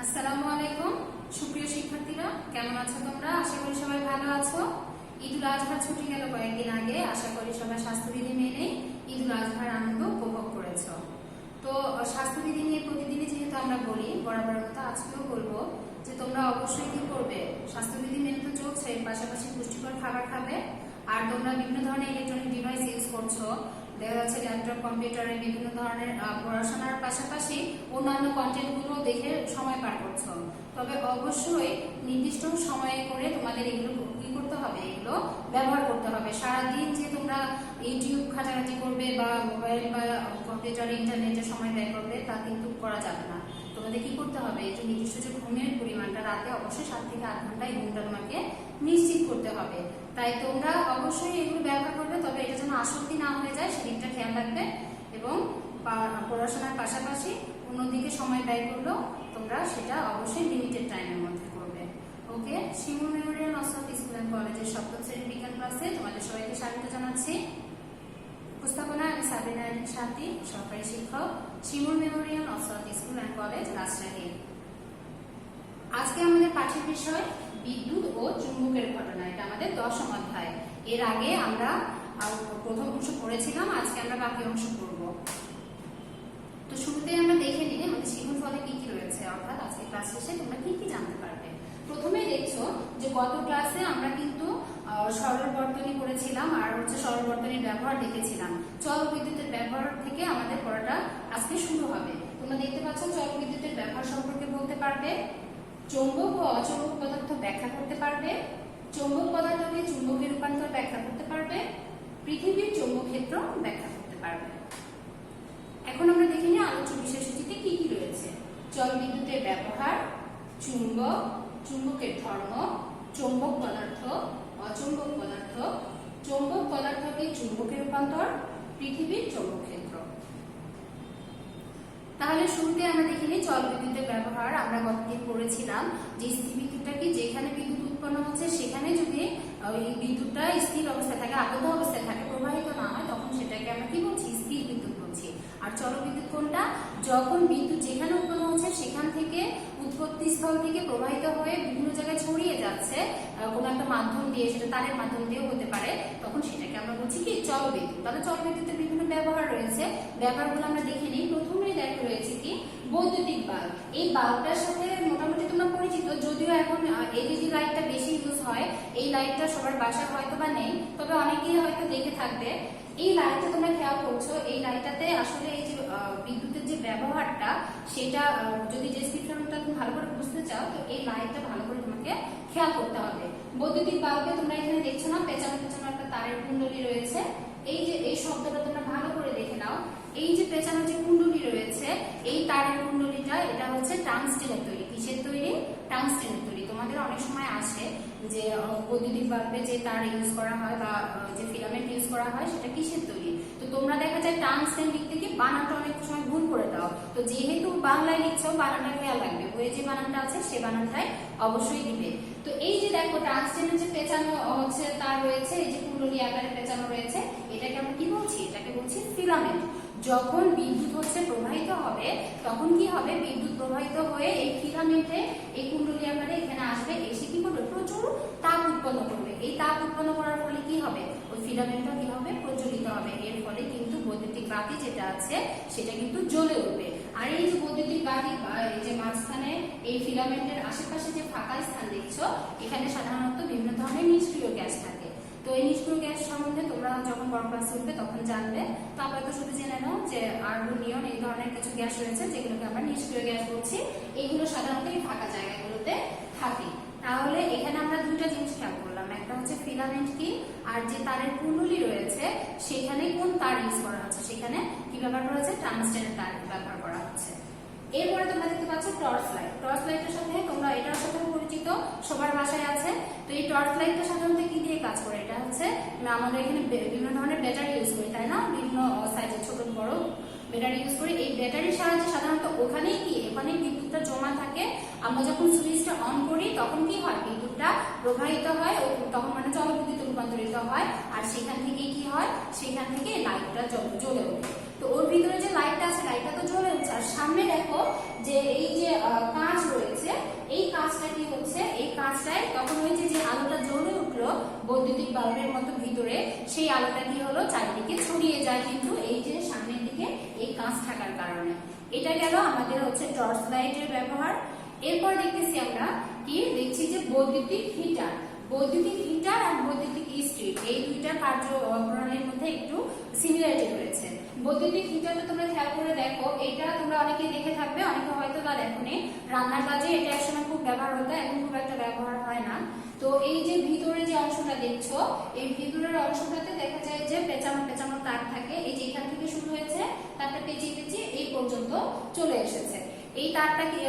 আসসালামু আলাইকুম সুপ্রিয় শিক্ষার্থীরা, কেমন আছো তোমরা? আশা করি সবাই ভালো আছো। ঈদুল আজহার ছুটি গেল কয়েকদিন আগে। আশা করি সবাই স্বাস্থ্যবিধি মেনে ঈদুল আজহার আনন্দ উপভোগ করেছো। তো স্বাস্থ্যবিধি নিয়ে প্রতিদিনই যেহেতু আমরা বলি, বরাবর কথা আজকেও বলবো যে তোমরা অবশ্যই কি করবে, স্বাস্থ্যবিধি মেনে তো চলছে, পাশাপাশি পুষ্টিকর খাবার খাবে। আর তোমরা বিভিন্ন ধরনের ইলেকট্রনিক ডিভাইস ইউজ করছো, দেখা যাচ্ছে ল্যাপটপ, কম্পিউটারে বিভিন্ন ধরনের পড়াশোনার পাশাপাশি অন্যান্য কন্টেন্টগুলো দেখে সময় পার করছো। তবে অবশ্যই নির্দিষ্ট সময়ে করে তোমাদের এগুলো কি করতে হবে, এগুলো ব্যবহার করতে হবে। সারাদিন যে তোমরা ইউটিউব ঘাটাঘাটি করবে বা মোবাইল বা কম্পিউটার ইন্টারনেটে সময় ব্যয় করবে, তা কিন্তু করা যাবে না। তোমাদের কি করতে হবে, যে নির্দিষ্ট যে ঘুমের পরিমাণটা রাতে অবশ্যই 7 থেকে 8 ঘন্টা এই ঘুমটা তোমাকে নিশ্চিত করতে হবে। তাই তোমরা অবশ্যই এগুলো ব্যবহার করবে, তবে এটা যেন আসক্তি না হয়ে যায় সেদিকটা খেয়াল রাখবে। এবং পড়াশোনার পাশাপাশি অন্যদিকে সময় ব্যয় করলেও তোমরা সেটা অবশ্যই লিমিটেড টাইমের মধ্যে করবে। ওকে, শিমুল মেমোরিয়াল নসরত স্কুল অ্যান্ড কলেজের সপ্তম শ্রেণীর বিজ্ঞান ক্লাসে তোমাদের সবাইকে স্বাগত জানাচ্ছি। উপস্থাপনা আমি সাবিনা সাথী, সহকারী শিক্ষক, Shimul memorial Nasrat school and college, Rajshahi. আজকে আমাদের পাঠ্য বিষয় বিদ্যুৎ ও চুম্বকের ঘটনা। এটা আমাদের 10ম অধ্যায়। এর আগে আমরা প্রথম অংশ পড়েছিলাম, আজকে আমরা বাকি অংশ পড়ব। তো শুরুতে আমরা দেখে নিই আমাদের শিমুল ফলে কি কি রয়েছে, অর্থাৎ আজকে ক্লাস শেষে তোমরা কি কি জানতে পারবে। প্রথমে দেখছো যে গত ক্লাসে আমরা কিন্তু সরল বর্তনী পড়েছিলাম আর সরল বর্তনীর ব্যবহার দেখেছিলাম। চল বিদ্যুতের ব্যবহার থেকে আমাদের পড়াটা আজকে শুরু হবে। তোমরা দেখতে পাচ্ছ চল বিদ্যুতের ব্যবহার সম্পর্কে বলতে পারবে, চৌম্বক ও অচৌম্বক পদার্থ ব্যাখ্যা করতে পারবে, চৌম্বক পদার্থকে চুম্বকে রূপান্তর ব্যাখ্যা করতে পারবে, পৃথিবীর চৌম্বক ক্ষেত্র ব্যাখ্যা করতে পারবে। এখন আমরা দেখে নিই আলোচ্য বিষয়সূচিতে কি কি রয়েছে। চল বিদ্যুতের ব্যবহার, চুম্বক, চুম্বকের ধর্ম, চৌম্বক পদার্থ, অচৌম্বক পদার্থ, চৌম্বক পদার্থকে চুম্বকে রূপান্তর, পৃথিবীর চৌম্বক ক্ষেত্র। তাহলে শুরুতে আমরা দেখে নিই চল বিদ্যুতের ব্যবহার। আমরা গতদিন পড়েছিলাম যে স্থির বিদ্যুৎটা কি, যেখানে বিদ্যুৎ উৎপন্ন হচ্ছে সেখানে যদি ওই বিদ্যুৎটা স্থির অবস্থায় থাকে, আবদ্ধ অবস্থায় থাকে, প্রবাহিত না হয়, তখন সেটাকে আমরা কি বলছি, স্থির বিদ্যুৎ বলছি। আর চল বিদ্যুৎ কোনটা, যখন বিদ্যুৎ যেখানে উৎপন্ন হচ্ছে সেখান থেকে উৎপত্তি স্থল থেকে প্রবাহিত হয়ে বিভিন্ন জায়গায় ছড়িয়ে যাচ্ছে কোনো একটা মাধ্যম দিয়ে, সেটা তারের মাধ্যম দিয়েও হতে পারে, তখন সেটাকে আমরা বলছি কি, চল বিদ্যুৎ। তাহলে চল বিদ্যুতের বিভিন্ন ব্যবহার রয়েছে, ব্যবহারগুলো আমরা দেখে নিই। প্রথমেই দেখো রয়েছে কি, বৈদ্যুতিক বাল্ব। এই বাল্বটার সাথে মোটামুটি তোমরা পরিচিত, যদিও এখন এলইডি লাইটটা বেশি ইউজ হয়। এই লাইটটা সবার বাসায় হয়তো বা নেই, তবে অনেকেই হয়তো দেখে থাকবে। এই লাইটটা তোমরা খেয়াল করছো, এই লাইটটাতে আসলে এই যে বিদ্যুতের যে ব্যবহারটা, সেটা যদি ডেসক্রিপশনটা তুমি ভালো করে বুঝতে চাও, তো এই লাইটটা ভালো করে তোমাকে খেয়াল করতে হবে। বৈদ্যুতিক বাল্বে তোমরা এখানে দেখছো না, পেছনে পেছনে একটা তারের কুণ্ডলী রয়েছে। এই যে এই শব্দটা তোমরা ভালো করে দেখে নাও, এই যে পেছনে যে কুণ্ডলী রয়েছে, এই তারের কুণ্ডলীটা, এটা হচ্ছে টাংস্টেনের তৈরি। কিসের তৈরি? টাংস্টেনের তৈরি। তোমাদের অনেক সময় আসে যে বৈদ্যুতিক বাল্বে যে তার ইউজ করা হয় বা যে ফিলামেন্ট ইউজ করা হয়, সেটা কিসের তৈরি। তো তোমরা দেখা যায় টাংস্টেন লিখতে গিয়ে বানানটা অনেক সময় ভুল করে দাও। তো যেহেতু বাংলায় লিখছো, বানানটা খেয়াল রাখবে, বইয়ে যে বানানটা আছে সে বানানটাই অবশ্যই দিবে। তো এই যে দেখো টাংস্টেনের যে পেঁচানো হচ্ছে তার রয়েছে, এই যে কুণ্ডলী আকারে পেঁচানো রয়েছে, এটাকে আমরা কি বলছি, এটাকে বলছি ফিলামেন্ট। যখন বিদ্যুৎ হচ্ছে প্রবাহিত হবে, তখন কি হবে, বিদ্যুৎ প্রবাহিত হয়ে এই ফিলামেন্টে, এই কুণ্ডলী আকারে এখানে আসবে, এসে কি করবে, প্রচুর তাপ উৎপন্ন করবে। এই তাপ উৎপন্ন করার ফলে কি হবে, ওই ফিলামেন্টটা কি হবে, প্রজ্বলিত হবে। এর ফলে কিন্তু বৈদ্যুতিক বাতি যেটা আছে সেটা কিন্তু জ্বলে উঠবে। আর এই যে বৈদ্যুতিক বাতি, এই যে মাঝখানে এই ফিলামেন্টের আশেপাশে যে ফাঁকা স্থান দেখছো, এখানে সাধারণত বিভিন্ন ধরনের নিষ্ক্রিয় গ্যাস থাকে। তো এই নিষ্ক্রিয় গ্যাস সম্বন্ধে তোমরা যখন বড় ক্লাসে উঠবে তখন জানবে। তো আপাতত শুধু জেনে নাও যে আর্গন, নিয়ন, এই ধরনের কিছু গ্যাস রয়েছে যেগুলোকে আমরা নিষ্ক্রিয় গ্যাস বলছি। এইগুলো সাধারণত এই ফাঁকা জায়গাগুলোতে থাকে। তাহলে এখানে আমরা দুইটা জিনিস খেয়াল করলাম, একটা হচ্ছে ফিলামেন্ট কি, আর যে তারের কুণ্ডলী রয়েছে সেখানে কোন তার ইউজ করা হচ্ছে, সেখানে কি ব্যবহার করা হচ্ছে, টাংস্টেনের তার ব্যবহার করা হচ্ছে। এরপরে তোমরা দেখতে পাচ্ছ টর্চ লাইট। টর্চ লাইটের সাথে তোমরা এটার সাথে পরিচিত, সবার বাসায় আছে। তো এই টর্চ লাইটটা সাধারণত কি দিয়ে কাজ করে, এটা হচ্ছে আমাদের এখানে বিভিন্ন ধরনের ব্যাটারি ইউজ করি, তাই না, বিভিন্ন সাইজের ছোট বড় ব্যাটারি ইউজ করি। এই ব্যাটারির সাহায্যে সাধারণত ওখানেই কি, এখানেই বিদ্যুৎটা জমা থাকে। আমরা যখন সুইচটা অন করি তখন কি হয়, বিদ্যুৎটা প্রবাহিত হয়, তখন মানে চল বিদ্যুৎ রূপান্তরিত হয়। আর সেখান থেকে কি হয়, সেখান থেকে লাইটটা জ্বলে ওঠে। তো ওর ভিতরে যে লাইটটা আছে, লাইটটা তো জ্বলে উঠছে। আর সামনে দেখো যে এই যে কাঁচ রয়েছে, কাঁচটায়, তখন ওই যে আলোটা জ্বলে উঠলো বৈদ্যুতিক বাল্বের মতো ভিতরে, সেই আলোটা কি হলো চারিদিকে ছড়িয়ে যায়, কিন্তু এই যে সামনের দিকে এই কাঁচ থাকার কারণে। এটা গেল আমাদের হচ্ছে টর্চ লাইটের ব্যবহার। এরপর দেখতেছি আমরা কি দেখছি যে বৈদ্যুতিক হিটার। বৈদ্যুতিক হিটার আর বৈদ্যুতিক ইস্ত্রি এই দুইটা কার্যপ্রণালীর মধ্যে একটু সিমিলারিটি রয়েছে। বৈদ্যুতিক হিটারটা তোমরা খেয়াল করে দেখো, এটা তোমরা অনেকে দেখে থাকবে, অনেকে হয়তো বা দেখোনি। রান্নার কাজে এটা একসময় খুব ব্যবহার হতো, এখন খুব একটা ব্যবহার হয় না। তো এই যে ভিতরে যে অংশটা দেখছো, এই ভিতরের অংশটাতে দেখা যায় যে পেঁচানো পেঁচানো তার থাকে। এই যে এখান থেকে শুরু হয়েছে, তারটা পেঁচিয়ে পেঁচিয়ে এই পর্যন্ত চলে এসেছে। এই তারটা কি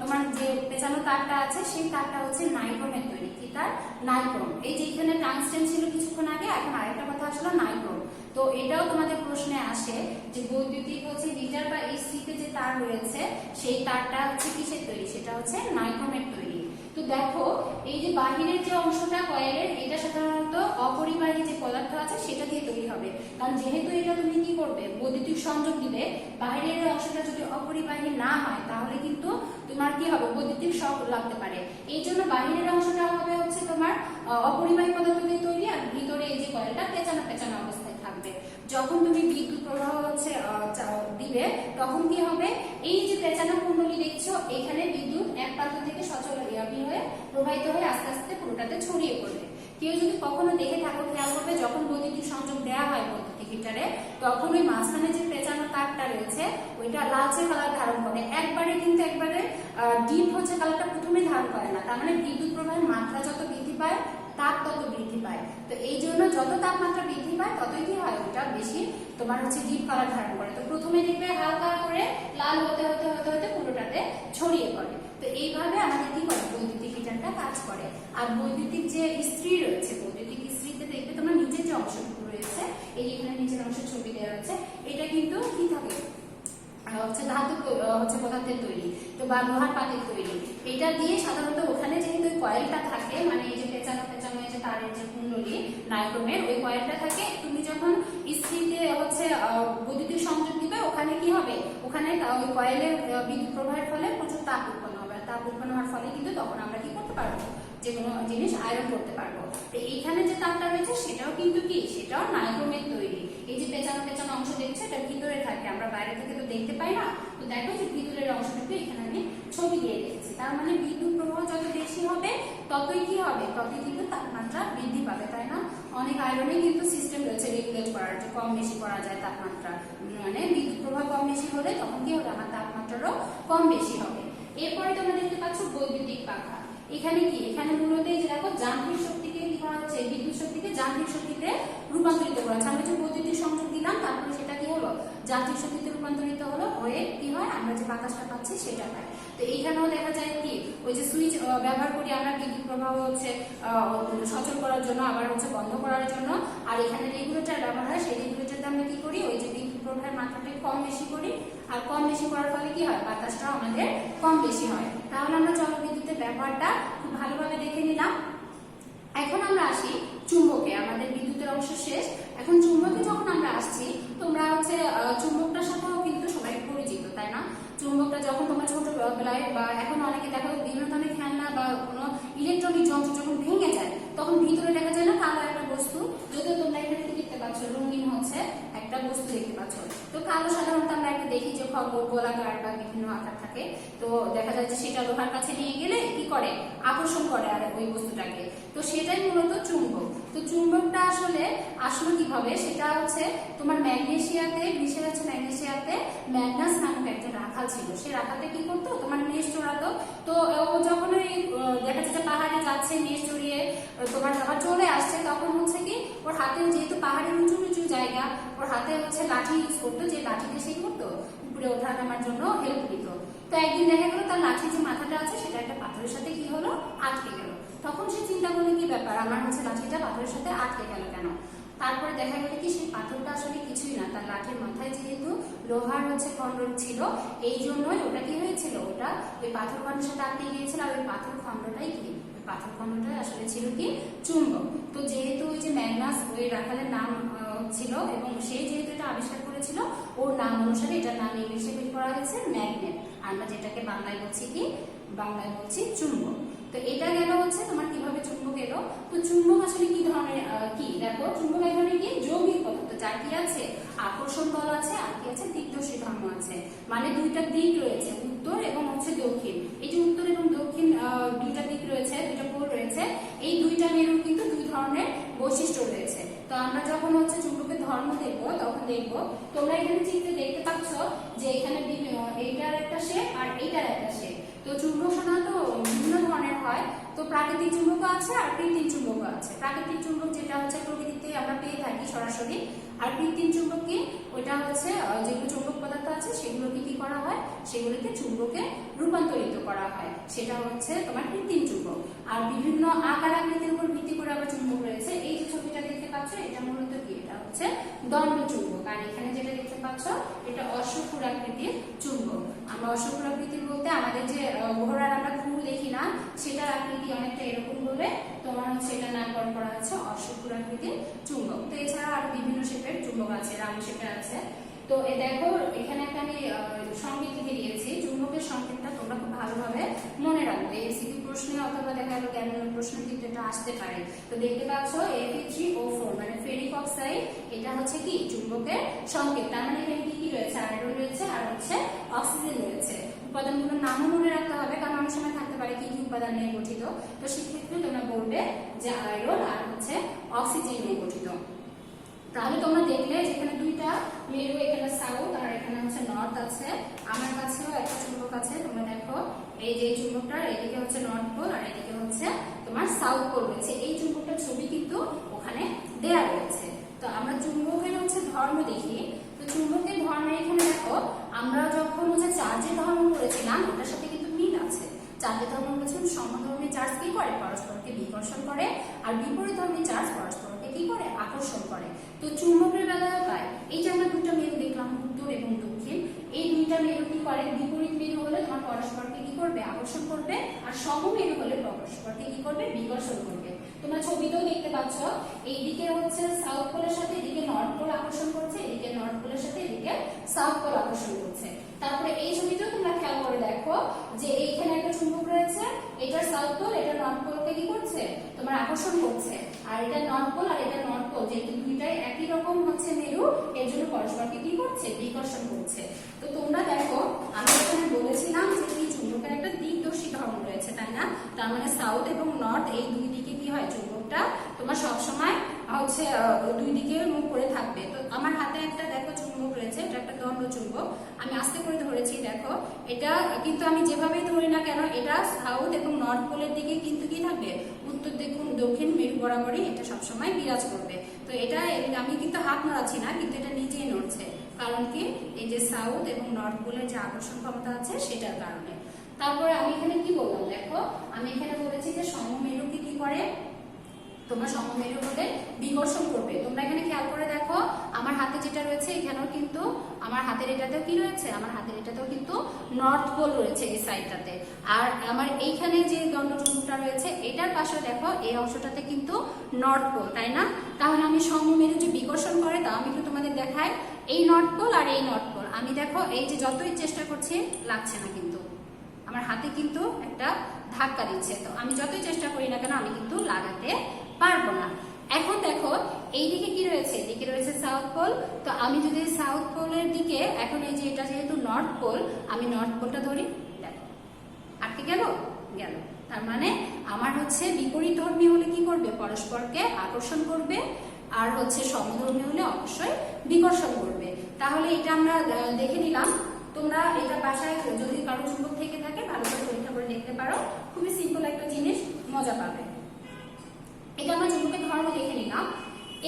তোমার যে পেঁচানো তারটা আছে, সেই তারটা হচ্ছে নাইক্রোমের তৈরি। কি তার? নাইক্রোম। এই যে এখানে টাংস্টেন ছিল কিছুক্ষণ আগে, এখন আরেকটা কথা আসলো নাইক্রোম। তো এটাও তোমাদের প্রশ্নে আসে যে বৈদ্যুতিক হচ্ছে হিটার বা ইস্ত্রিতে যে তার রয়েছে, সেই তারটা হচ্ছে কিসের তৈরি? সেটা হচ্ছে নাইক্রোমের তৈরি। তো দেখো এই যে বাহিরের যে অংশটা কয়েলের, এটা সাধারণত অপরিবাহী যে পদার্থ আছে সেটা দিয়ে তৈরি হবে। কারণ যেহেতু এটা তুমি কি করবে, বৈদ্যুতিক সংযোগ দিবে, বাহিরের অংশটা যদি অপরিবাহী না হয় তাহলে কিন্তু তোমার কি হবে, বৈদ্যুতিক শক লাগতে পারে। এই জন্য বাহিরের অংশটা হবে হচ্ছে তোমার অপরিবাহী পদার্থ দিয়ে তৈরি, আর ভিতরে এই যে কয়েলটা পেঁচানো পেঁচানো অবস্থায় থাকবে। যখন তুমি বিদ্যুৎ প্রবাহ হচ্ছে দিবে, তখন কি হবে, এই যে পেঁচানো কুণ্ডলী দেখছো, এখানে বিদ্যুৎ এক প্রান্ত থেকে সচল হয়ে প্রবাহিত হয়ে আস্তে আস্তে পুরোটাতে ছড়িয়ে পড়বে। কেউ যদি কখনো দেখে থাকো, খেয়াল করবে যখন বৈদ্যুতিক সংযোগ দেওয়া হয় বৈদ্যুতিক হিটারে, তখন ওই মাঝখানে যে পেঁচানো তারটা রয়েছে ওইটা লালচে কালার ধারণ করে। একবারে ডিপ হচ্ছে কালারটা প্রথমে ধারণ করে না। তার মানে বিদ্যুৎ প্রবাহের মাত্রা যত বৃদ্ধি পায়, তাপ তত বৃদ্ধি পায়। তো এই জন্য যত তাপমাত্রা বৃদ্ধি পায় ততই কি হয়, ওটা বেশি তোমার হচ্ছে ডিপ কালার ধারণ করে। তো প্রথমে দেখবে হালকা করে লাল হতে হতে হতে হতে পুরোটাতে ছড়িয়ে পড়ে। তো এইভাবে আমাদের কি করে, বৈদ্যুতিক হিটারটা কাজ করে। আর বৈদ্যুতিক যে ইস্ত্রি রয়েছে, বৈদ্যুতিক ইস্ত্রিতে দেখবে তোমার নিচের যে অংশটুকু রয়েছে, এই এখানে নিচের অংশের ছবি দেওয়া আছে, এটা কিন্তু কি থাকে, হচ্ছে ধাতু হচ্ছে পদার্থের তৈরি, তো বা লোহার পাতের তৈরি। এটা দিয়ে সাধারণত ওখানে যেহেতু কয়েলটা থাকে, মানে এই যে পেঁচানো পেঁচানো এই যে তারের যে কুণ্ডলী নাইক্রোমের, ওই কয়েলটা থাকে। তুমি যখন ইস্ত্রিতে হচ্ছে বৈদ্যুতিক সংযোগ দিবে, ওখানে কি হবে, ওখানে ওই কয়েলের বিদ্যুৎ প্রবাহের ফলে প্রচুর তাপ উৎপন্ন হবে। তাপ উৎপন্ন হওয়ার ফলে কিন্তু তখন আমরা কি করতে পারবো, যে কোনো জিনিস আয়রন করতে পারবো। তো এইখানে যে তারটা রয়েছে সেটাও কিন্তু কি, সেটাও নাইক্রোমের তৈরি। এই যে পেঁচানো পেঁচানো অংশ দেখছে, এটা ভিতরে থাকে, আমরা বাইরে থেকে তো দেখতে পাই না। তো দেখো যে ভিতরের অংশটুকু এখানে আমি ছবি দিয়ে রেখেছি। তার মানে বিদ্যুৎ প্রবাহ যত বেশি হবে ততই কি হবে, ততই কিন্তু তাপমাত্রা বৃদ্ধি পাবে, তাই না? অনেক আয়রনে কিন্তু সিস্টেম রয়েছে রেগুলেট করার, যে কম বেশি করা যায় তাপমাত্রা। মানে বিদ্যুৎ প্রবাহ কম বেশি হলে তখন কি হবে, আমার তাপমাত্রারও কম বেশি হবে। এরপরে তোমরা দেখতে পাচ্ছ বৈদ্যুতিক পাখা। এখানে কি, এখানে মূলত এই যে দেখো যান্ত্রিক শক্তিকে কি করা হচ্ছে, বিদ্যুৎ শক্তিকে যান্ত্রিক শক্তিতে রূপান্তরিত করা হচ্ছে। আমরা যে বৈদ্যুতিক সংযোগ দিলাম, তারপরে সেটা কি হলো, যান্ত্রিক শক্তিতে রূপান্তরিত হলো, হয়ে কি হয়, আমরা যে বাতাসটা পাচ্ছি সেটা পাই। তো এইখানেও দেখা যায় কি, ওই যে সুইচ ব্যবহার করি আমরা বিদ্যুৎ প্রবাহ হচ্ছে সচল করার জন্য, আবার হচ্ছে বন্ধ করার জন্য। আর এখানে রেগুলেটর ব্যবহার হয়, সেই রেগুলেটরটা আমরা কি করি, ওই যে বিদ্যুৎ প্রবাহের মাত্রাটা কম বেশি করি। আর কম বেশি করার ফলে কি হয়, বাতাসটাও আমাদের কম বেশি হয়। তাহলে আমরা জলবিদ্যুতের ব্যবহারটা খুব ভালোভাবে দেখে নিলাম। এখন আমরা আসি চুম্বকে। আমাদের বিদ্যুতের অংশ শেষ, এখন চুম্বকে যখন আমরা আসছি, তোমরা হচ্ছে চুম্বকটার সাথেও কিন্তু সবাই পরিচিত, তাই না? চুম্বকটা যখন তোমরা ছোটবেলায় বা এখন অনেকে দেখো বিভিন্ন ধরনের খেলনা বা কোনো ইলেকট্রনিক যন্ত্র যখন ভেঙে যায়, তখন ভিতরে দেখা যায় না কালো একটা বস্তু, যদিও তোমরা এখানে কি দেখতে পাচ্ছ, রঙিন হচ্ছে একটা বস্তু দেখতে পাচ্ছ। তো কালো সাধারণত আমরা একটা দেখি যে গোলাকার বা বিভিন্ন আকার থাকে। তো দেখা যায় যে সেটা লোহার কাছে নিয়ে গেলে কি করে, আকর্ষণ করে আর ওই বস্তুটাকে। তো সেটাই মূলত চুম্বক। তো চুম্বকটা আসলে আসলো কিভাবে, সেটা হচ্ছে তোমার ম্যাগনেসিয়াতে, বিশেষ হচ্ছে ম্যাগনেসিয়াতে ম্যাগনাস নামক একটা রাখাল ছিল। সে রাখালটা কি করতো, তোমার নেশ চড়াতো। তো ও যখন দেখা যাচ্ছে পাহাড়ে যাচ্ছে, নেশ চড়িয়ে তোমার যখন চলে আসছে, তখন হচ্ছে কি ওর হাতে, যেহেতু পাহাড়ের উঁচু উঁচু জায়গা, ওর হাতে হচ্ছে লাঠি ইউজ করতো, যে লাঠিতে সেই করতো উপরে ওঠা নামার জন্য হেল্প দিত। তো একদিন দেখা গেলো তার লাঠি যে মাথাটা আছে সেটা একটা পাথরের সাথে কি হলো, আটকে গেল। তখন সে চিন্তা করলো কি ব্যাপার, আমার হচ্ছে লাঠিটা পাথরের সাথে আটকে গেল কেন? তারপরে দেখা গেল কি সেই পাথরটা আসলে কিছুই না, তার লাঠির মাথায় যেহেতু লোহার হচ্ছে খণ্ড ছিল, এই জন্যই ওটা কি হয়েছিল, ওটা ওই পাথর খণ্ডের সাথে আটকে গিয়েছিল। আর ওই পাথর খণ্ডটাই কি, পাথর খণ্ডটা আসলে ছিল কি, চুম্বক। তো যেহেতু ওই যে ম্যাগনাস ওই রাখালের নাম ছিল, এবং সে যেহেতু এটা আবিষ্কার করেছিল, ওর নাম অনুসারে এটার নাম ইংলিশে বের করা হয়েছে ম্যাগনেট। আমরা যেটাকে বাংলায় বলছি কি, বাংলায় বলছি চুম্বক। তো তো এটা গেল হচ্ছে তোমার কিভাবে চুম্বক এলো। তো চুম্বক আসলে কি ধরনের কি দেখো, চুম্বক এক ধরনের কি যৌগিক পদার্থ, যার কি আছে আকর্ষণ বল আছে আর কি আছে দিকদর্শী ধর্ম আছে। মানে দুইটা দিক রয়েছে, উত্তর এবং হচ্ছে দক্ষিণ। এই যে উত্তর এবং দক্ষিণ দুইটা দিক রয়েছে, দুইটা পোল রয়েছে, এই দুইটা মেরুর কিন্তু দুই ধরনের বৈশিষ্ট্য রয়েছে। তো আমরা যখন হচ্ছে চুম্বকের ধর্ম দেখবো তখন দেখবো, তোমরা এখানে চিত্রে দেখতে পাচ্ছ যে এখানে এইটার একটা শেপ আর এইটার একটা শেপ। তো চুম্বক সাধারণত বিভিন্ন ধরনের হয়। তো প্রাকৃতিক চুম্বক আছে আর কৃত্রিম চুম্বক আছে। প্রাকৃতিক চুম্বক যেটা হচ্ছে প্রকৃতিতে আমরা পেয়ে থাকি সরাসরি, আর কৃত্রিম চুম্বক কি ওইটা হচ্ছে যেগুলো চুম্বক পদার্থ আছে সেগুলোকে কি করা হয়, সেগুলিকে চুম্বকে রূপান্তরিত করা হয়, সেটা হচ্ছে তোমার কৃত্রিম চুম্বক। আর বিভিন্ন আকার আকৃতির উপর ভিত্তি করে আবার চুম্বক রয়েছে। এই যে ছবিটা দেখতে পাচ্ছ এটা মূলত কি, এটা হচ্ছে দণ্ড চুম্বক। আর এখানে যেটা দেখতে পাচ্ছ এটা অশ্বক্ষুরাকৃতির চুম্বক। আমরা অশ্বক্ষুরাকৃতির বলতে আমাদের যে ঘোড়ার আমরা খুর দেখি না, সেটার আকৃতি অনেকটা এরকম বলে তোমার হচ্ছে এটা নামকরণ করা হচ্ছে অশ্বক্ষুরাকৃতির চুম্বক। তো এছাড়া আরো বিভিন্ন শেপের চুম্বক আছে, রাউন্ড শেপের আছে। তো দেখো এখানে একটা আমি সংকেত লিখে দিয়েছি, চুম্বকের সংকেতটা তোমরা খুব ভালোভাবে মনে রাখবে। এমসিকিউ প্রশ্নে অথবা দেখা গেল জ্ঞানের প্রশ্নে কিন্তু এটা আসতে পারে। তো দেখতে পাচ্ছ Fe3O4 মানে ফেরিক অক্সাইড, এটা হচ্ছে কি চুম্বকের সংকেত। তার মানে এখানে কি কি রয়েছে, আয়রন রয়েছে আর হচ্ছে অক্সিজেন রয়েছে। উপাদানগুলোর নামও মনে রাখতে হবে, কারণ অনেক সময় থাকতে পারে কি কি উপাদান নিয়ে গঠিত। তো সেক্ষেত্রে তোমরা বলবে যে আয়রন আর হচ্ছে অক্সিজেন নিয়ে গঠিত। তাহলে তোমরা দেখলে যেখানে দুইটা মেরু, এখানে সাউথ আর এখানে হচ্ছে নর্থ আছে। আমার কাছেও একটা চুম্বক আছে, তোমরা দেখো এই যে চুম্বকটা, এদিকে হচ্ছে নর্থ পোল আর এদিকে হচ্ছে তোমার সাউথ পোল রয়েছে। এই চুম্বকটার ছবি কিন্তু ওখানে দেয়া রয়েছে। তো আমরা চুম্বকের হচ্ছে ধর্ম দেখি। তো চুম্বকের ধর্ম এখানে দেখো, আমরা যখন হচ্ছে চার্জের ধর্ম করেছিলাম ওটার সাথে কিন্তু মিল আছে। চার্জের ধর্ম বলেছিলাম সমধর্মী চার্জ কি করে, পরস্পরকে বিকর্ষণ করে, আর বিপরীতধর্মী চার্জ পরস্পরকে কি করে, আকর্ষণ করে। তো চুম্বকের বেলায় তাই, এই যে আমরা দুটো মেরু দেখলাম উত্তর এবং দক্ষিণ, এই দুইটা মেরু কি করে, বিপরীত মেরু হলে তোমার পরস্পরকে কি করবে, আকর্ষণ করবে, আর সমমেরু হলে পরস্পরকে কি করবে, বিকর্ষণ করবে। তোমরা ছবিতেও দেখতে পাচ্ছ এইদিকে হচ্ছে সাউথ পোলের সাথে এদিকে নর্থ পোল আকর্ষণ করছে, এদিকে নর্থ পোলের সাথে এদিকে সাউথ পোল আকর্ষণ করছে। তারপরে এই ছবিতেও তোমরা খেয়াল করে দেখো যে এইখানে একটা চুম্বক রয়েছে, এটা সাউথ পোল এটা নর্থ পোলকে কি করছে, তোমার আকর্ষণ করছে। আর এটা নর্থ পোল আর এটা নর্থ পোল, যেহেতু দুইটাই একই রকম হচ্ছে মেরু, এর জন্য পরস্পরকে কি করছে, বিকর্ষণ করছে। তো তোমরা দেখো আমি এখানে বলেছিলাম যে এই চুম্বকের একটা দিকদর্শী ধর্ম রয়েছে, তাই না? তার মানে সাউথ এবং নর্থ এই দুই দিকে কি হয়, চুম্বকটা তোমার সবসময় হচ্ছে দুই দিকে মুখ করে থাকবে। তো আমার হাতে একটা দেখো চুম্বক রয়েছে, এটা একটা দণ্ড চুম্বক, আমি আস্তে করে ধরেছি। দেখো এটা কিন্তু আমি যেভাবেই ধরি না কেন, এটা সাউথ এবং নর্থ পোলের দিকে কিন্তু কি থাকবে, উত্তর দক্ষিণ মেরু বরাবরই এটা সবসময় বিরাজ করবে। তো এটা আমি কিন্তু হাত নড়াচ্ছি না, কিন্তু এটা নিজেই নড়ছে। কারণ কি, এই যে সাউথ এবং নর্থ পোলের যে আকর্ষণ ক্ষমতা আছে সেটার কারণে। তারপরে আমি এখানে কি বললাম, দেখো আমি এখানে বলেছি যে সমমেরু কি করে, তোমার সমমেরু হলে বিকর্ষণ করবে। তোমরা এখানে খেয়াল করে দেখো আমার হাতে যেটা রয়েছে এখানেও কিন্তু আমার হাতের এটাতেও কি রয়েছে, আমার হাতের এটাতেও কিন্তু নর্থ পোল রয়েছে এই সাইডটাতে। আর আমার এইখানে যে দণ্ডচুম্বকটা রয়েছে এটার পাশে দেখো এই অংশটাতে কিন্তু নর্থ পোল, তাই না? তাহলে আমি সমমেরু যে বিকর্ষণ করে তা আমি একটু তোমাদের দেখাই। এই নর্থ পোল আর এই নর্থ পোল, আমি দেখো এই যে যতই চেষ্টা করছি লাগছে না, কিন্তু আমার হাতে কিন্তু একটা ধাক্কা দিচ্ছে। তো আমি যতই চেষ্টা করি না কেন আমি কিন্তু লাগাতে পারবো না। এখন দেখো এইদিকে কি রয়েছে, এদিকে রয়েছে সাউথ পোল। তো আমি যদি সাউথ পোলের দিকে, এখন এই যে এটা যেহেতু নর্থ পোল, আমি নর্থ পোলটা ধরি, দেখো আটকে গেল। তার মানে আমার হচ্ছে বিপরীত ধর্মী হলে কি করবে, পরস্পরকে আকর্ষণ করবে, আর হচ্ছে সমধর্মী হলে অবশ্যই বিকর্ষণ করবে। তাহলে এটা আমরা দেখে নিলাম। তোমরা এটা বাসায় যদি কারো চুম্বক থেকে থাকে ভালো করে পরীক্ষা করে দেখতে পারো, খুবই সিম্পল একটা জিনিস, মজা পাবে। এটা আমরা চুম্বকের ধর্ম দেখে নিলাম।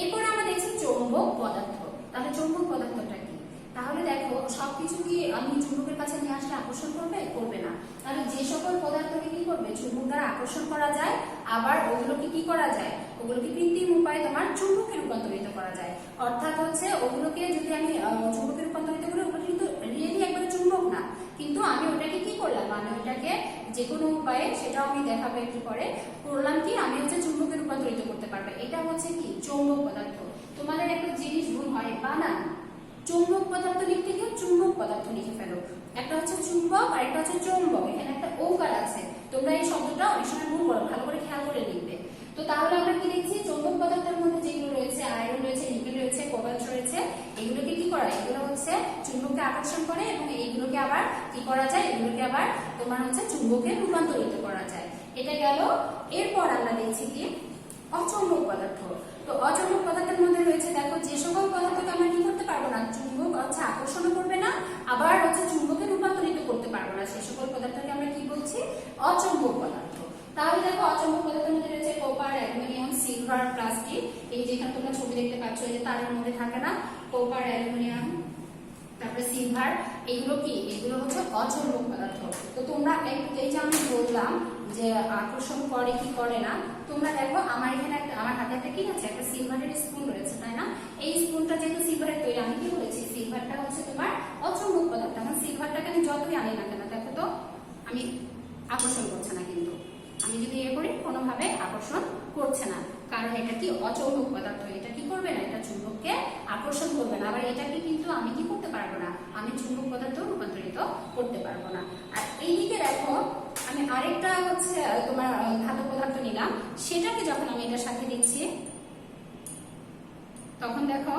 এরপরে আমরা দেখছি চৌম্বক পদার্থ। তাহলে চৌম্বক পদার্থটা কি? তাহলে দেখো সবকিছু কি আমি চুম্বকের কাছে নিয়ে আসলে আকর্ষণ করবে না। তাহলে যে সকল পদার্থকে কি করবে, চুম্বক দ্বারা আকর্ষণ করা যায়, আবার ওগুলোকে কি করা যায়, ওগুলোকে কৃত্রিম উপায়ে তোমার চুম্বকে রূপান্তরিত করা যায়। অর্থাৎ হচ্ছে ওগুলোকে যদি আমি চুম্বকে রূপান্তরিত করি, ওগুলো কিন্তু রিয়েলি একবারে চুম্বক না, কিন্তু আমি ওটাকে কি করলাম, আমি ওটাকে যে কোনো উপায়ে, সেটাও আমি দেখাবো একটু পরে, করলাম কি আমি হচ্ছে চুম্বকে রূপান্তরিত করতে পারবে। এটা হচ্ছে কি চৌম্বক পদার্থ। তোমাদের একটা জিনিস ভুল হয়, বানান চৌম্বক পদার্থ লিখতে গিয়ে চুম্বক পদার্থ লিখে ফেলো। একটা হচ্ছে চুম্বক আর একটা হচ্ছে চৌম্বক, এখানে একটা ওকার আছে, তোমরা এই শব্দটা অনেক সময় ভুল তো তাহলে আমরা কি দেখছি, চৌম্বক পদার্থের মধ্যে যেগুলো রয়েছে, আয়রন রয়েছে, নিকেল রয়েছে, কোবাল্ট রয়েছে, এগুলোকে কি করা, এগুলো হচ্ছে চুম্বককে আকর্ষণ করে এবং এইগুলোকে আবার কি করা যায়, এগুলোকে আবার তোমার হচ্ছে চুম্বকে রূপান্তরিত করা যায়। এটা গেল। এরপর আমরা দেখছি কি অচৌম্বক পদার্থ। তো অচৌম্বক পদার্থের মধ্যে রয়েছে দেখো, যে সকল পদার্থকে আমরা কি করতে পারবো না, চুম্বক হচ্ছে আকর্ষণ করবে না, আবার হচ্ছে চুম্বকে রূপান্তরিত করতে পারবো না, সেই সকল পদার্থকে আমরা কি বলছি, অচৌম্বক পদার্থ। তাহলে দেখো অচৌম্বক পদার্থের মধ্যে রয়েছে কপার, অ্যালুমিনিয়াম, সিলভার, প্লাস্টিক। এই যেখানে তোমরা ছবি দেখতে পাচ্ছ, এই যে তারের মধ্যে থাকে না কপার, অ্যালুমিনিয়াম, তারপরে সিলভার, এগুলো কি, এগুলো হচ্ছে অচৌম্বক পদার্থ। তো তোমরা এই যে আমি বললাম যে আকর্ষণ করে কি করে না, তোমরা দেখো আমার এখানে একটা, আমার হাতে একটা কি আছে, একটা সিলভারের স্পুন রয়েছে, তাই না? এই স্পুনটা যেহেতু সিলভারের তৈরি, আমি কি বলেছি, সিলভারটা হচ্ছে তোমার অচৌম্বক পদার্থ। এখন সিলভারটাকে আমি যতই আনি না কেন, দেখো তো আমি আকর্ষণ করছে না, কিন্তু আমি যদি এ করি কোনোভাবে আকর্ষণ করছে না, কারণ এটা কি অচৌম্বক পদার্থ, এটা কি করবে না, এটা চুম্বককে আকর্ষণ করবে না। আবার এটাকে কিন্তু আমি কি করতে পারবো না, আমি চুম্বক পদার্থ রূপান্তরিত করতে পারবো না। আর এইদিকে দেখো আমি আরেকটা হচ্ছে তোমার ধাতব পদার্থ নিলাম, সেটাকে যখন আমি এটার সাথে দিচ্ছি, তখন দেখো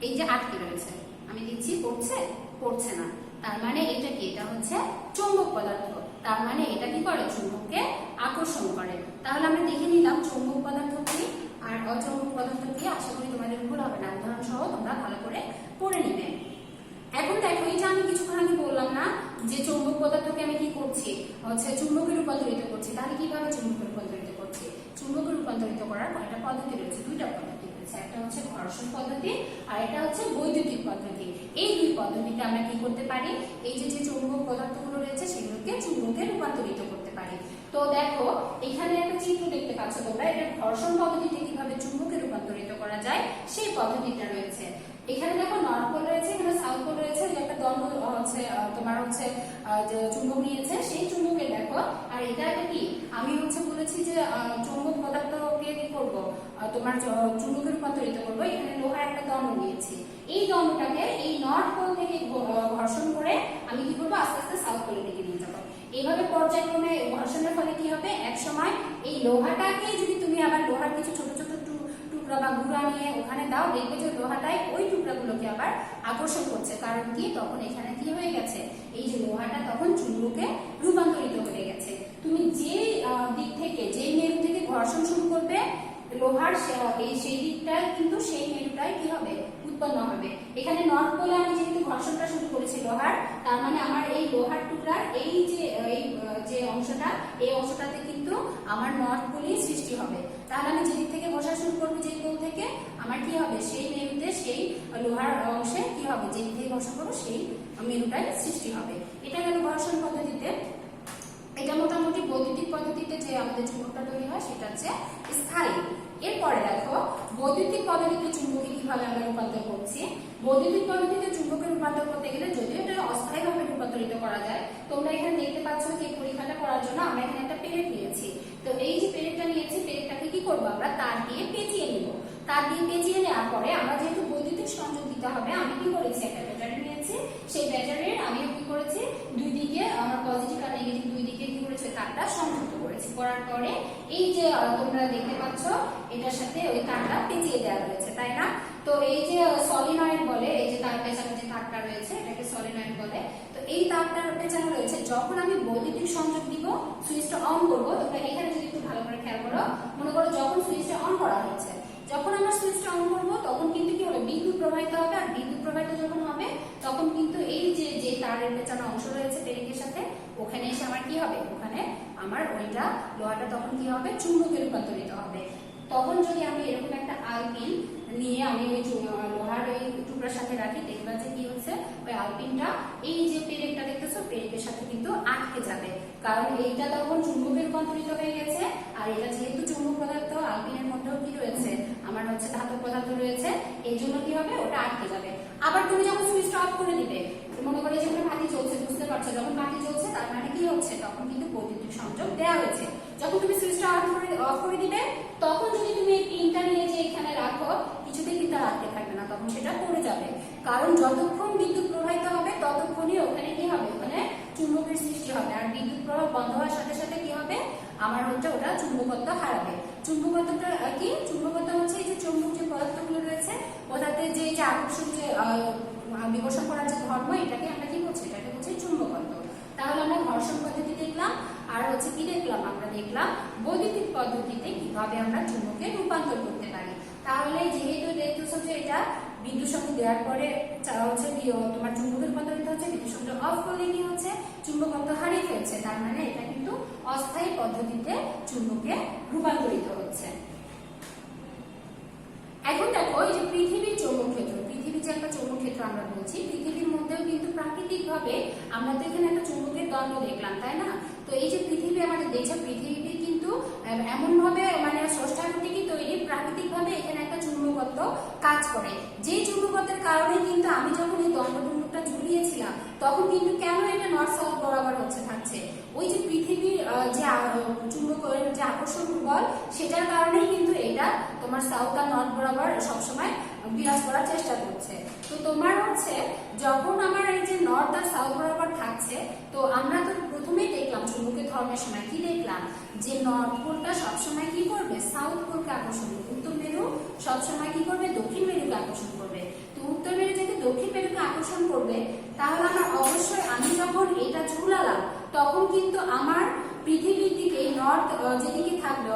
এই যে আটকে রয়েছে, আমি দিচ্ছি, পড়ছে, পড়ছে না, তার মানে এটা কি, এটা হচ্ছে চৌম্বক পদার্থ, তার মানে এটা কি করে, চুম্বককে আকর্ষণ করে। তাহলে আমরা দেখে নিলাম চৌম্বক পদার্থ কি আর অচৌম্বক পদার্থ কি। আশা করি তোমাদের ভুল হবে না, উদাহরণ সহ তোমরা ভালো করে পড়ে নিবে। এখন দেখো এই যে আমি কিছুক্ষণ আগে বললাম না যে চৌম্বক পদার্থকে আমি কি করছি, হচ্ছে চুম্বকে রূপান্তরিত করছি। তাহলে কিভাবে চুম্বকে রূপান্তরিত করছি, চুম্বকে রূপান্তরিত করার কয়েকটা পদ্ধতি রয়েছে, দুইটা পদ্ধতি রয়েছে, একটা হচ্ছে ঘর্ষণ পদ্ধতি আর এটা হচ্ছে বৈদ্যুতিক পদ্ধতি। এই দুই পদ্ধতিতে আমরা কি করতে পারি, এই যে চৌম্বক পদার্থগুলো রয়েছে সেগুলোকে চুম্বকে রূপান্তরিত করতে পারি। তো দেখো এখানে একটা চিত্র দেখতে পাচ্ছ তোমরা, এটা ঘর্ষণ পদ্ধতিতে কিভাবে চুম্বকে রূপান্তরিত করা যায় সেই পদ্ধতিটা রয়েছে। এখানে দেখো নর্থ পোল রয়েছে, এখানে সাউথ পোল রয়েছে, যে একটা দণ্ড হচ্ছে তোমার হচ্ছে যে চুম্বক নিয়েছে, সেই চুম্বকে দেখো। আর এটা কি, আমি হচ্ছে বলেছি যে চুম্বক পদার্থকে কি করব, তোমার চুম্বকে রূপান্তরিত করব। এখানে লোহার একটা দণ্ড নিয়েছি, এই দণ্ডটাকে এই নর্থ পোল থেকে ঘর্ষণ করে আমি কি করবো, আস্তে আস্তে সাউথ পোলের দিকে নিয়ে যাবো। এইভাবে পর্যায়ক্রমে ঘর্ষণের ফলে কি হবে, এক সময় এই লোহাটাকে যদি তুমি আবার লোহার কিছু ছোট ছোট টুকরা বা গুঁড়া নিয়ে ওখানে দাও, দেখবে যে লোহাটাই ওই টুকরাগুলোকে আবার আকর্ষণ করছে। কারণ কি, তখন এখানে কি হয়ে গেছে, এই যে লোহাটা তখন চুম্বকে রূপান্তরিত হয়ে গেছে। তুমি যে দিক থেকে, যে মেরু থেকে ঘর্ষণ শুরু করবে লোহার, সেই দিকটাই কিন্তু সেই মেরুটাই কি হবে, উৎপন্ন হবে। এখানে নর্থ পোলে আমি যেহেতু ঘর্ষণটা শুরু করেছি লোহার, তার মানে আমার এই লোহার টুকরার এই যে অংশটা, এই অংশটাতে কিন্তু আমার নর্থ পোলই সৃষ্টি হবে। তাহলে আমি যেদিক থেকে ঘষা শুরু করবো, যে পোল থেকে, আমার কি হবে, সেই মেরুতে, সেই লোহার অংশে কি হবে, যেদিক থেকে ঘষা করবো সেই মেরুটাই সৃষ্টি হবে। এটা গেল ঘর্ষণ পদ্ধতিতে। এটা মোটামুটি বৈদ্যুতিক পদ্ধতিতে যে আমাদের চুম্বকটা তৈরি হয় সেটা হচ্ছে স্থায়ী। এরপরে দেখো বৈদ্যুতিক পদ্ধতিতে চুম্বকে কিভাবে আমরা রূপান্তর করছি। বৈদ্যুতিক পদ্ধতিতে চুম্বকে রূপান্তর করতে গেলে যদিও এটা অস্থায়ীভাবে রূপান্তরিত করা যায়, তোমরা এখানে দেখতে পাচ্ছ যে পরীক্ষাটা করার জন্য আমরা এখানে একটা পেরেক নিয়েছি। তো এই যে পেরেকটা নিয়েছি, পেরেকটাকে কি করবো, আমরা তার দিয়ে পেঁচিয়ে নিব। তার দিয়ে পেঁচিয়ে নেওয়ার পরে আমরা যেহেতু বৈদ্যুতিক সংযোগ দিতে হবে, আমি কি করেছি, একটা ব্যাটারি নিয়েছি, সেই ব্যাটারির আমি কি করেছি, দুই দিকে আমার পজিটিভ আর নেগেটিভ দুই দিকে কি করেছি, তারটা সংযুক্ত করেছি। করার পরে এই যে তোমরা দেখতে পাচ্ছ এটার সাথে ওই তারটা পেঁচিয়ে দেওয়া রয়েছে, তাই না? তো এই যে সলিনয়েড বলে, এই যে তার পেছনে যে তারটা রয়েছে এটাকে সলিনয়েড বলে। তো এই তারটা পেছনে রয়েছে, যখন আমি বৈদ্যুতিক সংযোগ দিব, সুইচটা অন করব, তোমরা এখানে যদি একটু ভালো করে খেয়াল করো, মনে করো যখন সুইচটা অন করা হয়েছে, যখন আমরা সুইচটা অন করব তখন কিন্তু কি হবে, বিদ্যুৎ প্রবাহিত হবে। আর বিদ্যুৎ প্রবাহিত যখন হবে তখন কিন্তু এই যে তারের পেছনে অংশ রয়েছে পেরেকের সাথে, ওখানে এসে আমার কি হবে, ওখানে আমার ওইটা লোহাটা তখন কি হবে, চুম্বকে রূপান্তরিত হবে। তখন যদি আমি এরকম একটা আলপিন নিয়ে আমি ওই লোহার ওই টুকরার সাথে রাখি, দেখবা যে কি হচ্ছে, ওই আলপিনটা এই যে পেরেকটা দেখতেছো, পেরেকের সাথে কিন্তু আটকে যাবে, কারণ এইটা তখন চুম্বকে রূপান্তরিত হয়ে গেছে। আর এটা যেহেতু চুম্বক পদার্থ, আলপিনের মধ্যেও কি রয়েছে, আমার হচ্ছে ধাতব পদার্থ রয়েছে, এই জন্য কি হবে, ওটা আটকে যাবে। আবার তুমি যখন সুইচটা অফ করে দিবে, মনে করে যেখানে বাতি চলছে, বুঝতে পারছো, যখন বাতি চলছে তার মানে কি হচ্ছে, তখন কিন্তু বৈদ্যুতিক সংযোগ দেওয়া হয়েছে। যখন তুমি সুইচটা অফ করে দিবে, তখন যদি তুমি এই পিনটা নিয়ে যে এখানে রাখো, কিছুতেই কিন্তু আর আটকে থাকবে না, তখন সেটা পড়ে যাবে। কারণ যতক্ষণ বিদ্যুৎ প্রবাহিত হবে ততক্ষণই ওখানে কি হবে, ওখানে চুম্বকের সৃষ্টি হবে। আর বিদ্যুৎ প্রবাহ বন্ধ হওয়ার সাথে সাথে কি হবে, আমার হচ্ছে ওটা চুম্বকত্ব হারাবে। চুম্বকত্বটা কি? চুম্বকত্ব হচ্ছে এই যে চুম্বক যে পদার্থগুলো রয়েছে ওটাতে যে আকর্ষণ যে বিকর্ষণ করার যে ধর্ম, এটাকে আমরা কি বলছি? এটাকে হচ্ছে চুম্বকত্ব। তাহলে আমরা ঘর্ষণ পদ্ধতি দেখলাম, আর হচ্ছে কি দেখলাম? আমরা দেখলাম বৈদ্যুতিক পদ্ধতিতে কিভাবে আমরা চুম্বকে রূপান্তর করতে পারি। তাহলে যেহেতু দেখতেছো যে এটা বিদ্যুৎ সংযোগ দেওয়ার পরে হচ্ছে তোমার চুম্বকের রূপান্তরিত হচ্ছে, বিদ্যুৎ সংযোগ অফ করলে কি হচ্ছে? চুম্বকত্ব হারিয়ে ফেলছে। তার মানে এটা কিন্তু অস্থায়ী পদ্ধতিতে চুম্বকে রূপান্তরিত হচ্ছে। এখন দেখো এই যে পৃথিবীর চৌম্বক ক্ষেত্র, পৃথিবীর যে একটা চৌম্বক ক্ষেত্র আমরা বলছি, পৃথিবীর মধ্যেও কিন্তু প্রাকৃতিকভাবে আমরা তো এখানে একটা চুম্বকের দ্বন্দ্ব দেখলাম, তাই না? তো এই যে পৃথিবী আমাদের দেখছে, পৃথিবী কিন্তু এমন ভাবে মানে স্রষ্টার প্রতীকী তৈরি, প্রাকৃতিকভাবে এখানে একটা চুম্বকত্ব কাজ করে। যে চুম্বকত্বের কারণে কিন্তু আমি যখন এই দ্বন্দ্বটা ঝুলিয়েছিলাম তখন কিন্তু কেন এটা নর্থ সাউথ বরাবর হচ্ছে থাকছে? ওই যে পৃথিবীর যে চুম্বকের যে আকর্ষণ বল, সেটার কারণেই কিন্তু এটা তোমার সাউথ আর নর্থ বরাবর সবসময় বিরাজ করার চেষ্টা করছে। তো তোমার হচ্ছে যখন আমার এই যে নর্থ আর সাউথ বরাবর থাকছে, তো আমরা তো প্রথমেই দেখলাম চুম্বকের ধর্মের সময় কি দেখলাম? যে নর্থ পোলটা সবসময় কি করবে? সাউথ পোলকে আকর্ষণ করবে। উত্তর মেরু সবসময় কি করবে? দক্ষিণ মেরুকে আকর্ষণ করবে। তো উত্তর মেরু যদি দক্ষিণ মেরুকে আকর্ষণ করবে, তাহলে আমরা অবশ্যই আমি যখন এটা ঝুলালাম তখন কিন্তু আমার পৃথিবীর দিকে নর্থ যেদিকে থাকবে,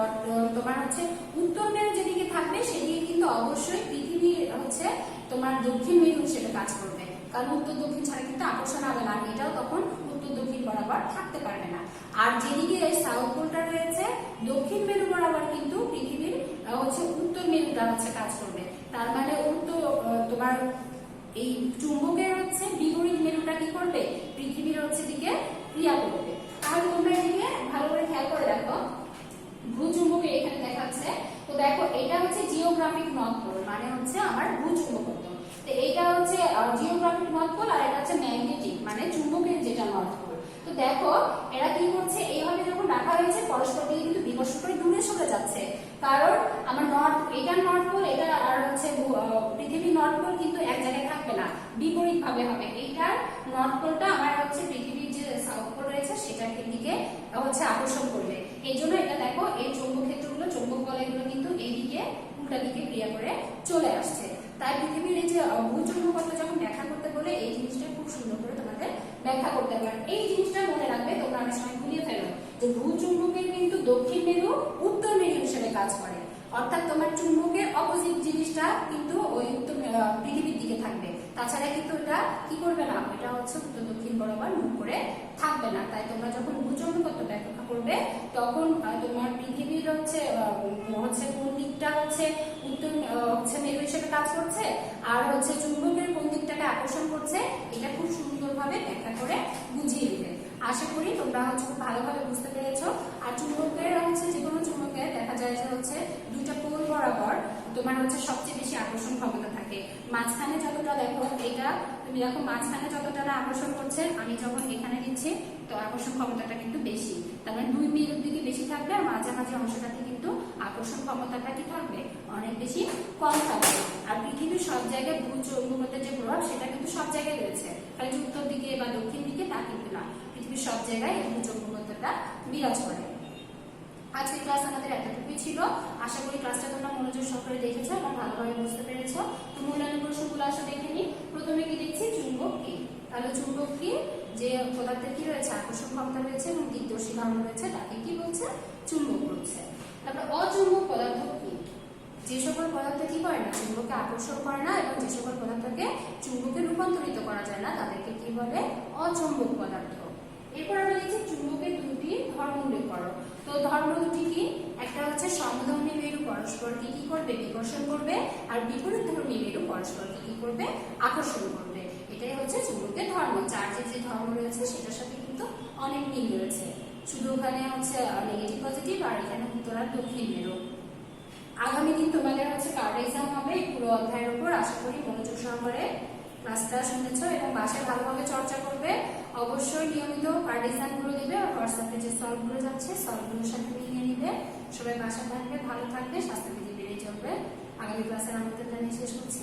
তোমার হচ্ছে উত্তর মেরু যেদিকে থাকবে সেদিকে কিন্তু অবশ্যই পৃথিবী হচ্ছে তোমার দক্ষিণ মেরু হিসেবে কাজ করবে। কারণ উত্তর দক্ষিণ ছাড়া কিন্তু আকর্ষণ হবে না, এটাও তখন উত্তর দক্ষিণ বরাবর থাকতে পারবে না। আর যেদিকে সাউথ পোলটা রয়েছে দক্ষিণ মেরু বরাবর কিন্তু পৃথিবীর হচ্ছে উত্তর মেরুটা হচ্ছে কাজ করবে। তার মানে উত্তর তোমার এই চুম্বকের হচ্ছে বিপরীত মেরুটা কি করবে? পৃথিবীর হচ্ছে দিকে ক্রিয়া করবে। তাহলে তোমরা এদিকে ভালো করে খেয়াল করে দেখো, ভূচুম্বকের এখানে দেখাচ্ছে। তো দেখো এটা হচ্ছে জিওগ্রাফিক নর্থ পোল, মানে হচ্ছে আমার ভূচুম্বকত্ব। তো এইটা হচ্ছে জিওগ্রাফিক নর্থ পোল, আর এটা হচ্ছে ম্যাগনেটিক মানে চুম্বকের যেটা নর্থ পোল। তো দেখো এরা কি করছে? এইভাবে যখন রাখা হয়েছে পরস্পর দিকে কিন্তু বিকর্ষণ করে দূরে সরে যাচ্ছে। কারণ আমার নর্থ, এটা নর্থ পোল, এটা আর হচ্ছে পৃথিবীর নর্থ পোল কিন্তু এক জায়গায় থাকবে না, বিপরীত ভাবে হবে। এইটার নর্থ পোলটা আমার হচ্ছে পৃথিবীর যে সাউথ পোল রয়েছে সেটার দিকে হচ্ছে আকর্ষণ করবে। এই জন্য এটা দেখো এই চৌম্বক ক্ষেত্রগুলো, চৌম্বক বলয়গুলো কিন্তু এইদিকে উল্টা দিকে ক্রিয়া করে চলে আসছে। তাই পৃথিবীর এই যে ভূচুম্বকত্ব যখন ব্যাখ্যা করতে বলে এই জিনিসটা খুব সুন্দর করে তোমাদের ব্যাখ্যা করতে পারে। এই জিনিসটা মনে রাখবে, তোমরা অনেক সময় ভুলিয়ে ফেলো যে ভূচুম্বকের কিন্তু দক্ষিণ মেরু উত্তর মেরু হিসেবে কাজ করে, অর্থাৎ তোমার চুম্বকের অপোজিট জিনিসটা কিন্তু ওই উত্তর পৃথিবীর দিকে থাকবে। তাছাড়া কিন্তু এটা কি করবে না, এটা হচ্ছে উত্তর দক্ষিণ বরাবর মুখ করে থাকবে না। তাই তোমরা যখন ভূচুম্বকত্ব ব্যাখ্যা করবে তখন তোমার পৃথিবীর হচ্ছে কোন দিকটা হচ্ছে উত্তর হচ্ছে মেরু হিসেবে কাজ করছে, আর হচ্ছে চুম্বকের কোন দিকটাকে আকর্ষণ করছে, এটা খুব সুন্দরভাবে ব্যাখ্যা করে বুঝিয়ে দিবে। আশা করি তোমরা হচ্ছে খুব ভালোভাবে বুঝতে পেরেছো। আর চুম্বকের হচ্ছে যে কোনো চুম্বকের দেখা যায় যে হচ্ছে দুইটা পোল বরাবর তোমার হচ্ছে সবচেয়ে বেশি আকর্ষণ ক্ষমতা থাকে। মাঝখানে যতটা দেখো, এটা তুমি দেখো মাঝখানে যতটা না আকর্ষণ করছে, আমি যখন এখানে দিচ্ছি তো আকর্ষণ ক্ষমতাটা কিন্তু বেশি। তার মানে দুই মেরুর দিকে বেশি থাকবে, আর মাঝামাঝি অংশটাতে কিন্তু আকর্ষণ ক্ষমতাটা কি থাকবে? অনেক বেশি কম থাকবে। আর পৃথিবীর সব জায়গায় ভূচুম্বকত্বের যে প্রভাব সেটা কিন্তু সব জায়গায় রয়েছে, খালি যে উত্তর দিকে বা দক্ষিণ দিকে তা কিন্তু না, পৃথিবীর সব জায়গায় এই ভূচুম্বকত্বটা বিরাজ করে। আজকের ক্লাস আমাদের এতটুকুই ছিল। আশা করি ক্লাসটা তোমরা মনোযোগ সহকারে দেখেছো এবং ভালোভাবে বুঝতে পেরেছো। তো মূল্যায়ন প্রশ্নগুলো আসলে দেখে নিই। প্রথমে কি দেখছি? চুম্বক কি? তাহলে চুম্বক কি? যে পদার্থের কি রয়েছে? আকর্ষণ ক্ষমতা রয়েছে এবং দিকদর্শী ধর্ম রয়েছে, তাকে কি বলছে? চুম্বক বলছে। তারপর অচুম্বক পদার্থ কি? যে সকল পদার্থ কি করে না, চুম্বককে আকর্ষণ করে না এবং যে সকল পদার্থকে চুম্বকে রূপান্তরিত করা যায় না তাদেরকে কি বলে? অচুম্বক পদার্থ। এরপর আমরা দেখছি চুম্বকের দুটি ধর্ম উল্লেখ করো। তো ধর্ম দুটি কি? একটা হচ্ছে সমধর্মী মেরু পরস্পরকে কি করবে? বিকর্ষণ করবে, আর বিপরীত ধর্মী মেরু পরস্পরকে কি করবে? আকর্ষণ করবে। এটাই হচ্ছে চুম্বকের ধর্ম। চার্জের যে ধর্ম রয়েছে সেটার সাথে কিন্তু অনেক মিল রয়েছে, শুধু ওখানে হচ্ছে নেগেটিভ পজিটিভ, আর এখানে উত্তর আর দক্ষিণ মেরু। আগামী দিন তোমাদের হচ্ছে কার্ড এক্সাম হবে পুরো অধ্যায়ের উপর। আশা করি মনোযোগ সহকারে ক্লাসটা শুনেছো এবং বাসায় ভালোভাবে চর্চা করবে। অবশ্যই নিয়মিত কার্ড এক্সামগুলো দিবে, আর হোয়াটসঅ্যাপে যে সলভগুলো যাচ্ছে সলভগুলোর সাথে মিলিয়ে নিবে। সবাই বাসায় থাকবে, ভালো থাকবে, স্বাস্থ্যবিধি মেনে চলবে। আগামী ক্লাসের আমন্ত্রণ জানিয়ে শেষ করছি।